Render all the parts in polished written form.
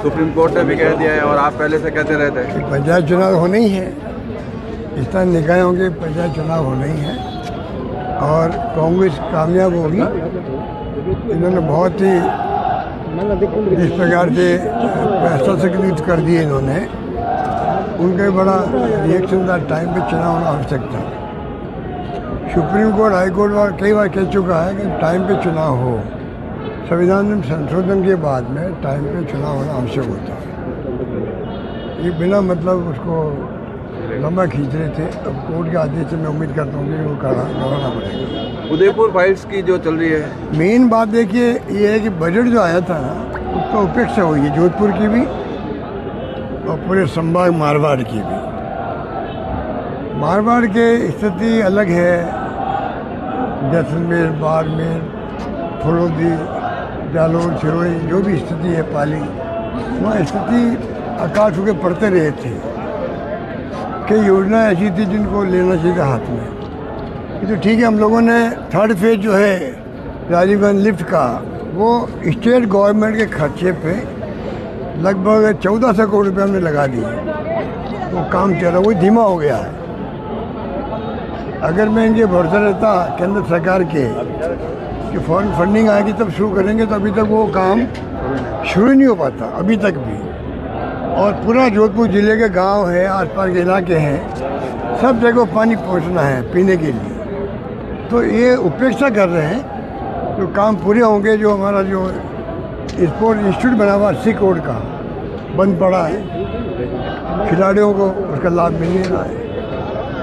Supreme court ने भी कह दिया है और आप पहले से कहते रहते हैं पंचायत चुनाव होने ही है। इस तरह निकायों के पंचायत चुनाव होने ही है और कांग्रेस कामयाब होगी। इन्होंने बहुत ही जिस प्रकार से पैसा सक्रिय कर दिए इन्होंने, उनका बड़ा रिएक्शन था। टाइम पे चुनाव होना आवश्यक था। सुप्रीम कोर्ट, हाई कोर्ट और कई बार कह चुका है कि टाइम पे चुनाव हो। संविधान में संशोधन के बाद में टाइम पे चुनाव होना आवश्यक होता है। ये बिना मतलब उसको लंबा खींच रहे थे। अब कोर्ट के आदेश से मैं उम्मीद करता हूँ कि वो कराना पड़ेगा। उदयपुर फाइल्स की जो चल रही है, मेन बात देखिए ये है कि बजट जो आया था ना, उसका उपेक्षा हुई है जोधपुर की भी और पूरे संभाग मारवाड़ की भी। मारवाड़ के स्थिति अलग है। जैसलमेर, बाड़मेर, फलोदी, जालौर, सिरोही जो भी स्थिति है पाली, वहाँ स्थिति आकाश होकर पड़ते रहे थे। कई योजना ऐसी थी जिनको लेना चाहिए था हाथ में। ये तो ठीक है, हम लोगों ने थर्ड फेज जो है राजीव गांधी लिफ्ट का, वो स्टेट गवर्नमेंट के खर्चे पे लगभग 1400 करोड़ रुपये हमने लगा दिए। वो काम चल रहा, वो धीमा हो गया है। अगर मैं इनके भरोसा रहता केंद्र सरकार के कि फॉरेन फंडिंग आएगी तब शुरू करेंगे, तो अभी तक वो काम शुरू नहीं हो पाता अभी तक भी। और पूरा जोधपुर जिले के गांव है, आसपास के इलाके हैं, सब जगह पानी पहुंचना है पीने के लिए। तो ये उपेक्षा कर रहे हैं। जो काम पूरे होंगे, जो हमारा जो स्पोर्ट इंस्टीट्यूट बना हुआ 80 करोड़ का बंद पड़ा है, खिलाड़ियों को उसका लाभ मिल नहीं रहा है।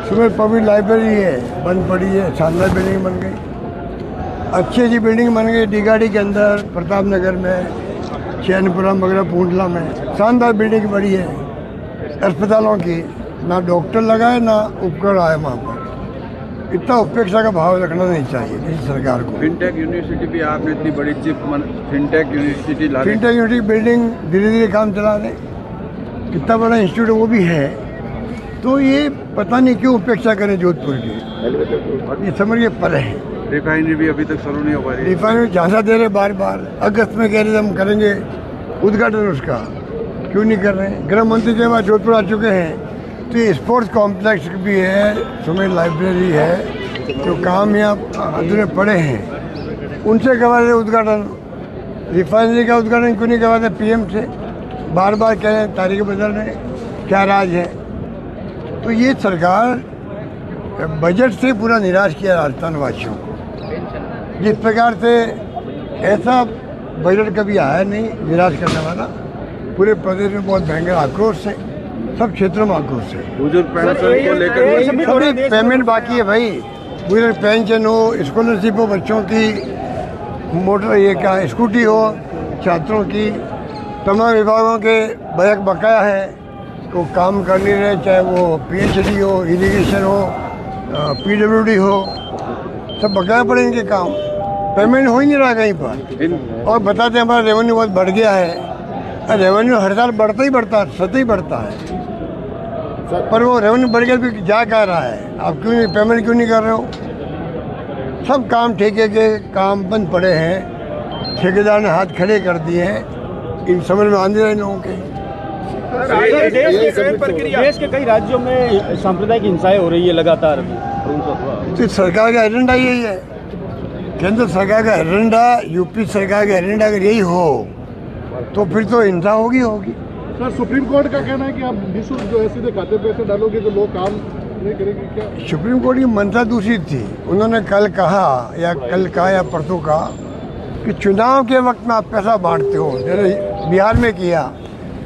सुबह पब्लिक लाइब्रेरी है, बंद पड़ी है। शानदार बिल्डिंग बन गई, अच्छी अच्छी बिल्डिंग बन गई। डीगाड़ी के अंदर, प्रताप नगर में, चैनपुरा, मगरा, पूंडला में शानदार बिल्डिंग बड़ी है अस्पतालों की। ना डॉक्टर लगाए ना उपकरण आए वहाँ पर। इतना उपेक्षा का भाव रखना नहीं चाहिए किसी सरकार को। फिनटेक यूनिवर्सिटी भी आपने इतनी बड़ी फिनटेक यूनिवर्सिटी ला, फिनटेक यूनिवर्सिटी बिल्डिंग धीरे धीरे काम चला रहे, कितना बड़ा इंस्टीट्यूट वो भी है। तो ये पता नहीं क्यों उपेक्षा करें जोधपुर की, ये समझ के परे है। रिफाइनरी भी अभी तक शुरू नहीं हो पा रही। रिफाइनरी झांसा दे रहे बार बार। अगस्त में कह रहे थे हम करेंगे उद्घाटन उसका, क्यों नहीं कर रहे हैं? गृह मंत्री के बाद जोधपुर आ चुके हैं। तो ये स्पोर्ट्स कॉम्प्लेक्स भी है, सुमेर लाइब्रेरी है, जो काम यहाँ अधूरे पड़े हैं, उनसे करवा रहे उद्घाटन। रिफाइनरी का उद्घाटन क्यों नहीं करवाते PM से? बार बार कह रहे हैं, तारीखें बदल रहे हैं, क्या राज है? तो ये सरकार बजट से पूरा निराश किया राजस्थान वासियों को। जिस प्रकार से ऐसा बजट कभी आया नहीं निराश करने वाला। पूरे प्रदेश में बहुत भयंकर आक्रोश है, सब क्षेत्रों में आक्रोश है। बुजुर्ग पेंशन को लेकर सभी पेमेंट बाकी है भाई। बुजुर्ग पेंशन हो, स्कॉलरशिप हो बच्चों की, मोटर ये क्या स्कूटी हो छात्रों की, तमाम विभागों के बैक बकाया है, तो काम कर नहीं रहे। चाहे वो PhD हो, इरिगेशन हो, PWD हो, सब बकाया पड़े इनके काम। पेमेंट हो ही नहीं रहा कहीं पर। और बताते हैं हमारा रेवेन्यू बहुत बढ़ गया है। रेवेन्यू हर साल बढ़ता ही बढ़ता है, सतत ही बढ़ता है। पर वो रेवेन्यू बढ़ गया भी जा क्या रहा है? आप क्यों नहीं पेमेंट क्यों नहीं कर रहे हो? सब काम ठेके के काम बंद पड़े हैं। ठेकेदार ने हाथ खड़े कर दिए हैं। इन समझ में आने रहे लोगों के। देश के कई राज्यों में सांप्रदायिक हिंसाएं हो रही है लगातार। तो सरकार का एजेंडा यही है। केंद्र सरकार का एजेंडा, यूपी सरकार का एजेंडा अगर यही हो तो फिर तो हिंसा होगी। सर, सुप्रीम कोर्ट का कहना है कि आप निःशुल्क जो है सीधे खाते पैसे डालोगे तो लोग काम नहीं करेंगे। क्या सुप्रीम कोर्ट की मंशा दूसरी थी? उन्होंने कल कहा या परसों कहा कि चुनाव के वक्त में आप पैसा बांटते हो। जैसे बिहार में किया,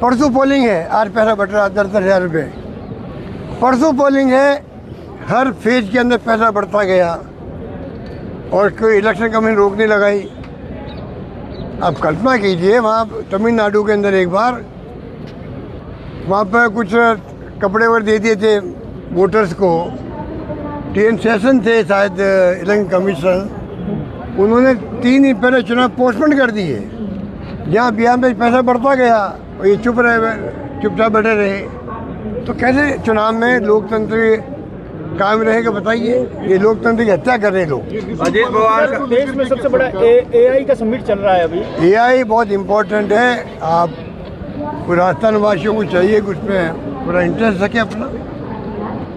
परसों पोलिंग है, आज पैसा बट रहा 10,000 रुपये। परसों पोलिंग है, हर फेज के अंदर पैसा बढ़ता गया और कोई इलेक्शन कमीशन रोक नहीं लगाई। आप कल्पना कीजिए, वहाँ तमिलनाडु के अंदर एक बार वहाँ पर कुछ कपड़े वगैरह दे दिए थे वोटर्स को। TN सेशन थे शायद इलेक्शन कमीशन, उन्होंने 3 दिन पहले चुनाव पोस्टपोन कर दिए। जहाँ बिहार में पैसा बढ़ता गया और ये चुपचाप बैठे रहे, तो कैसे चुनाव में लोकतंत्र कायम रहेगा? बताइए। ये लोकतंत्र की हत्या कर रहे हैं लोग। अजीत पवार, देश में सबसे बड़ा AI का समिट चल रहा है अभी। AI बहुत इम्पोर्टेंट है। आप पूरा राजस्थान वासियों को चाहिए कि उसमें पूरा इंटरेस्ट रखे अपना।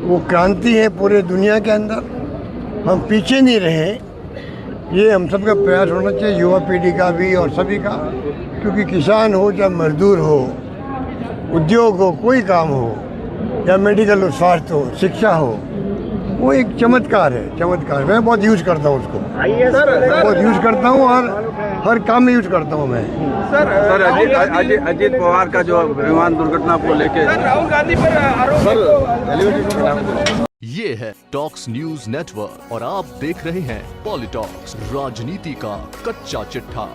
वो क्रांति है पूरे दुनिया के अंदर, हम पीछे नहीं रहे, ये हम सबका प्रयास होना चाहिए, युवा पीढ़ी का भी और सभी का। क्योंकि किसान हो या मजदूर हो, उद्योग हो, कोई काम हो, या मेडिकल हो, स्वास्थ्य हो, शिक्षा हो, वो एक चमत्कार है, चमत्कार। मैं बहुत यूज़ करता हूँ उसको, बहुत यूज़ करता हूँ और हर काम में यूज़ करता हूँ मैं। सर अजीत पवार का जो विमान दुर्घटना को लेके राहुल गांधी पर आरोप। ये है टॉक्स न्यूज नेटवर्क और आप देख रहे हैं पॉलिटॉक्स, राजनीति का कच्चा चिट्ठा।